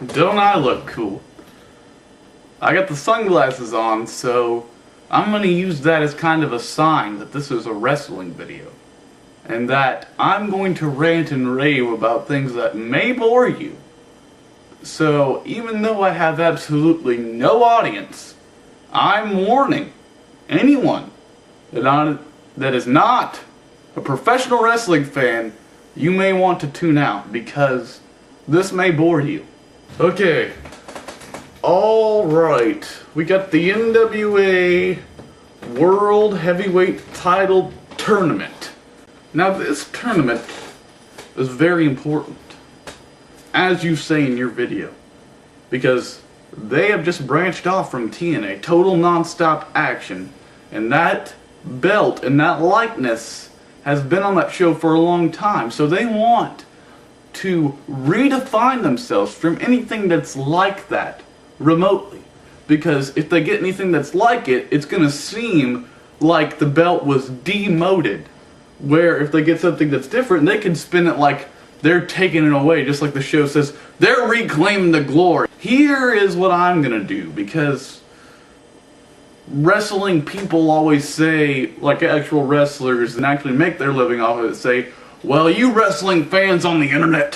Don't I look cool? I got the sunglasses on, so I'm going to use that as kind of a sign that this is a wrestling video. And that I'm going to rant and rave about things that may bore you. So even though I have absolutely no audience, I'm warning anyone that is not a professional wrestling fan, you may want to tune out because this may bore you. Okay. Alright. We got the NWA World Heavyweight Title Tournament. Now this tournament is very important, as you say in your video, because they have just branched off from TNA, total non-stop action, and that belt and that likeness has been on that show for a long time, so they want to redefine themselves from anything that's like that remotely, because if they get anything that's like it, it's going to seem like the belt was demoted, where if they get something that's different, they can spin it like they're taking it away, just like the show says, they're reclaiming the glory. Here is what I'm going to do, because wrestling people always say, like actual wrestlers and actually make their living off of it, say, well, you wrestling fans on the internet,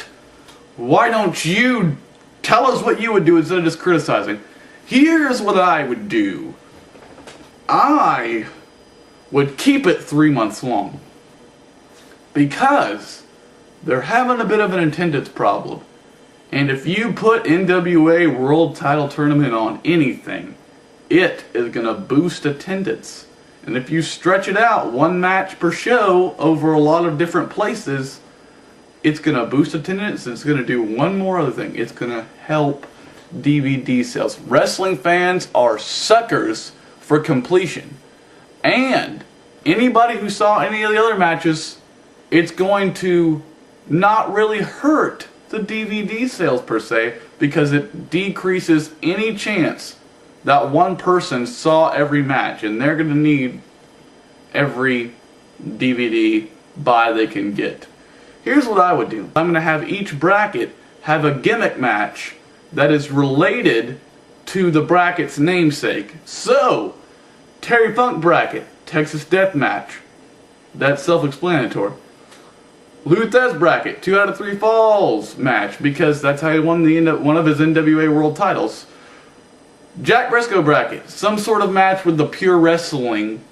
why don't you tell us what you would do instead of just criticizing? Here's what I would do. I would keep it 3 months long, because they're having a bit of an attendance problem. And if you put NWA World Title Tournament on anything, it is going to boost attendance. And if you stretch it out, one match per show over a lot of different places, it's going to boost attendance, and it's going to do one more other thing. It's going to help DVD sales. Wrestling fans are suckers for completion. And anybody who saw any of the other matches, it's going to not really hurt the DVD sales per se, because it decreases any chance that one person saw every match, and they're going to need every DVD buy they can get. Here's what I would do. I'm going to have each bracket have a gimmick match that is related to the bracket's namesake. So, Terry Funk bracket, Texas Death Match. That's self-explanatory. Lou Thesz bracket, 2 out of 3 falls match, because that's how he won one of his NWA World Titles. Jack Briscoe bracket, some sort of match with the pure wrestling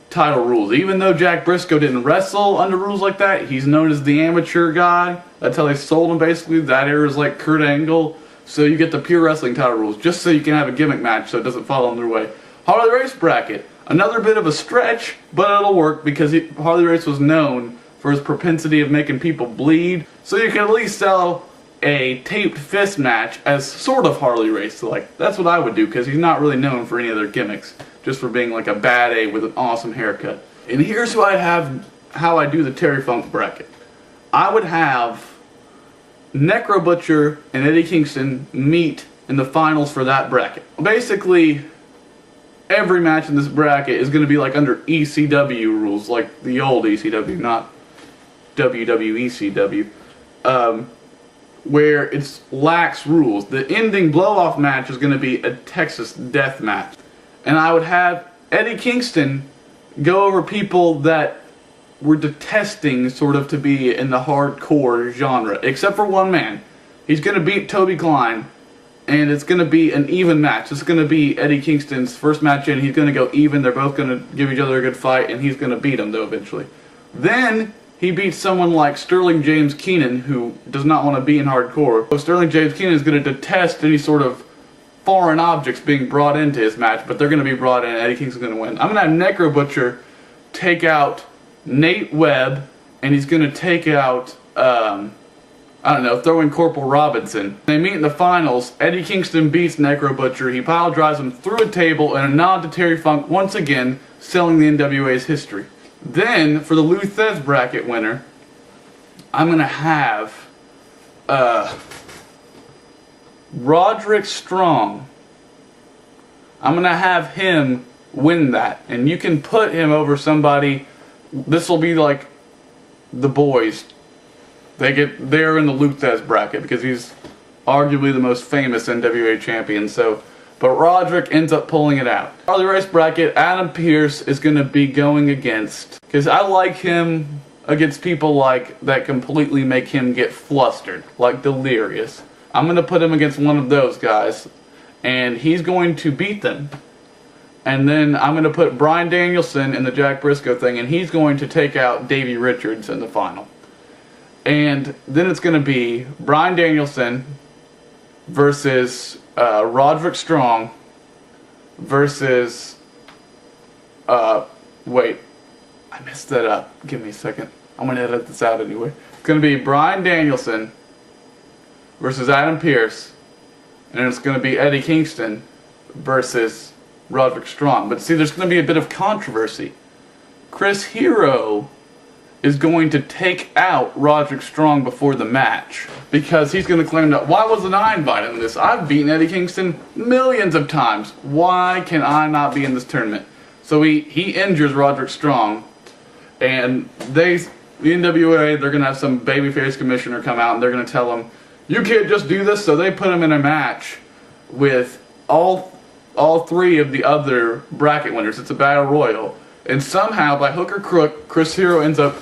title rules. Even though Jack Briscoe didn't wrestle under rules like that, he's known as the amateur guy. That's how they sold him basically. That era is like Kurt Angle. So you get the pure wrestling title rules, just so you can have a gimmick match so it doesn't fall on their way. Harley Race bracket, another bit of a stretch, but it'll work because Harley Race was known for his propensity of making people bleed. So you can at least sell a taped fist match as sort of Harley Race. So like, that's what I would do, because he's not really known for any other gimmicks, just for being like a bad A with an awesome haircut. And here's how I do the Terry Funk bracket. I would have Necro Butcher and Eddie Kingston meet in the finals for that bracket. Basically, every match in this bracket is going to be like under ECW rules, like the old ECW, not WWECW, where it's lax rules. The ending blow-off match is going to be a Texas Death Match. And I would have Eddie Kingston go over people that were detesting sort of to be in the hardcore genre, except for one man. He's going to beat Toby Klein, and it's going to be an even match. It's going to be Eddie Kingston's first match in. He's going to go even. They're both going to give each other a good fight, and he's going to beat him, though, eventually. Then he beats someone like Sterling James Keenan, who does not want to be in hardcore. So Sterling James Keenan is going to detest any sort of foreign objects being brought into his match, but they're going to be brought in, and Eddie Kingston's going to win. I'm going to have Necro Butcher take out Nate Webb, and he's going to take out, I don't know, throw in Corporal Robinson. They meet in the finals. Eddie Kingston beats Necro Butcher. He pile drives him through a table, and a nod to Terry Funk once again, selling the NWA's history. Then, for the Lou Thesz bracket winner, I'm going to have Roderick Strong. I'm going to have him win that. And you can put him over somebody. This will be like the boys. They're in the Lou Thesz bracket because he's arguably the most famous NWA champion. But Roderick ends up pulling it out. Harley Race bracket, Adam Pearce is going to be going against, because I like him against people like that completely make him get flustered, like Delirious. I'm going to put him against one of those guys, and he's going to beat them. And then I'm going to put Bryan Danielson in the Jack Briscoe thing, and he's going to take out Davey Richards in the final. And then it's going to be Bryan Danielson versus Roderick Strong versus, wait, I messed that up. Give me a second. I'm going to edit this out anyway. It's going to be Bryan Danielson versus Adam Pearce, and it's going to be Eddie Kingston versus Roderick Strong. But see, there's going to be a bit of controversy. Chris Hero is going to take out Roderick Strong before the match, because he's going to claim that, why wasn't I invited in this? I've beaten Eddie Kingston millions of times. Why can I not be in this tournament? So he injures Roderick Strong, and the NWA, they're going to have some babyface commissioner come out, and they're going to tell him, you can't just do this. So they put him in a match with all three of the other bracket winners. It's a battle royal. And somehow, by hook or crook, Chris Hero ends up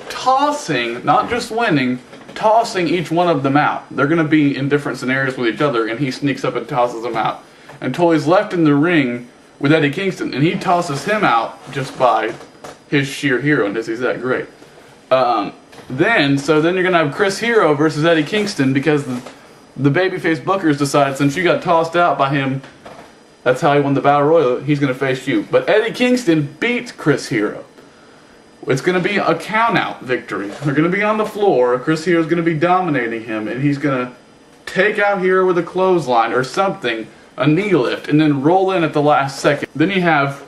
tossing, not just winning, tossing each one of them out. They're going to be in different scenarios with each other, and he sneaks up and tosses them out until he's left in the ring with Eddie Kingston, and he tosses him out just by his sheer hero-ness. He's that great. Then you're going to have Chris Hero versus Eddie Kingston, because the babyface bookers decided, since you got tossed out by him, that's how he won the Battle Royal, he's going to face you. But Eddie Kingston beats Chris Hero. It's going to be a count-out victory. They're going to be on the floor. Chris Hero's going to be dominating him, and he's going to take out Hero with a clothesline or something, a knee lift, and then roll in at the last second. Then you have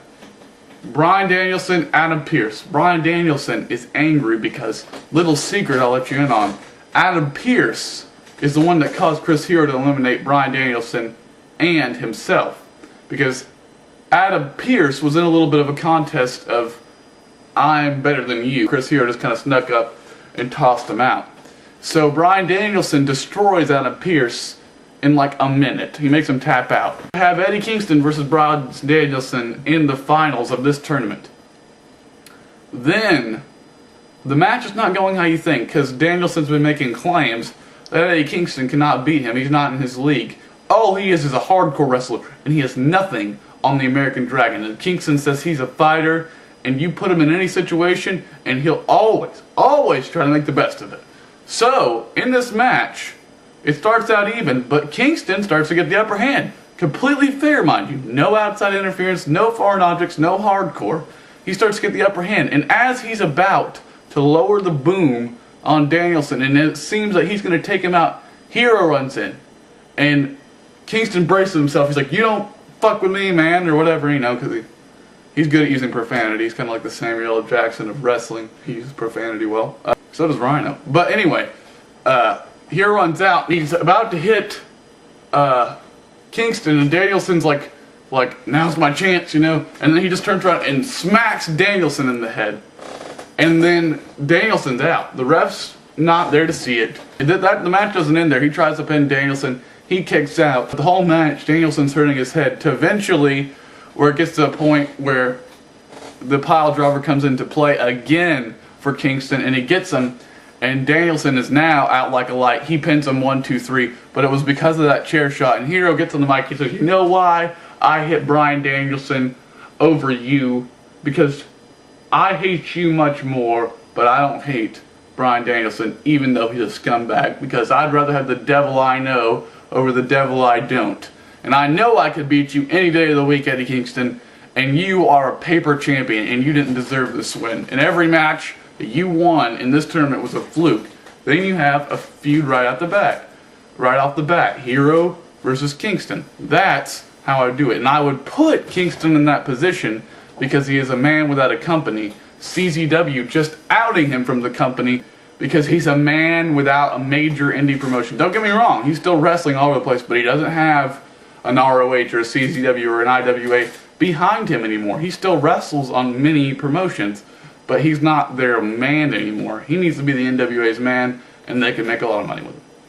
Bryan Danielson, Adam Pearce. Bryan Danielson is angry because, little secret I'll let you in on, Adam Pearce is the one that caused Chris Hero to eliminate Bryan Danielson and himself. Because Adam Pearce was in a little bit of a contest of, I'm better than you. Chris Hero just kind of snuck up and tossed him out. So Bryan Danielson destroys Adam Pearce in like a minute. He makes him tap out. We have Eddie Kingston versus Bryan Danielson in the finals of this tournament. Then, the match is not going how you think, because Danielson's been making claims that Eddie Kingston cannot beat him. He's not in his league. All he is a hardcore wrestler, and he has nothing on the American Dragon. And Kingston says he's a fighter, and you put him in any situation, and he'll always try to make the best of it. So, in this match, it starts out even, but Kingston starts to get the upper hand. Completely fair, mind you. No outside interference, no foreign objects, no hardcore. He starts to get the upper hand, and as he's about to lower the boom on Danielson, and it seems like he's going to take him out, Hero runs in, and Kingston braces himself. He's like, you don't fuck with me, man, or whatever, you know, because he's good at using profanity. He's kind of like the Samuel L. Jackson of wrestling. He uses profanity well. So does Rhino. But anyway, Hero runs out, and he's about to hit Kingston, and Danielson's like, now's my chance, you know, and then he just turns around and smacks Danielson in the head. And then Danielson's out. The ref's not there to see it. The match doesn't end there. He tries to pin Danielson. He kicks out. The whole match, Danielson's hurting his head, to eventually where it gets to a point where the pile driver comes into play again for Kingston, and he gets him, and Danielson is now out like a light. He pins him 1, 2, 3, but it was because of that chair shot. And Hero gets on the mic. He says, you know why I hit Bryan Danielson over you? Because I hate you much more, but I don't hate Bryan Danielson, even though he's a scumbag, because I'd rather have the devil I know over the devil I don't. And I know I could beat you any day of the week, Eddie Kingston, and you are a paper champion, and you didn't deserve this win. And every match that you won in this tournament was a fluke. Then you have a feud right off the bat. Right off the bat, Hero versus Kingston. That's how I do it. And I would put Kingston in that position because he is a man without a company. CZW just outing him from the company because he's a man without a major indie promotion. Don't get me wrong, he's still wrestling all over the place, but he doesn't have an ROH or a CZW or an IWA behind him anymore. He still wrestles on many promotions, but he's not their man anymore. He needs to be the NWA's man, and they can make a lot of money with him.